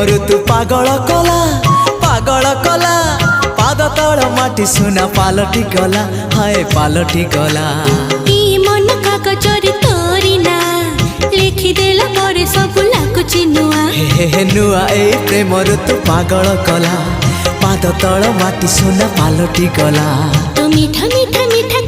ऋतु पागल कला पागल कला पाद तल माटी सुना पालटी गला हाय पालटी गला मन कागजरे तोरी ना लिखिदेला पर सब लाଗୁଛି नुआ हे नुआ ए प्रेम ऋतु पागल कला पाद तल माटी सुना पालटी गला तो मीठा मीठा मीठा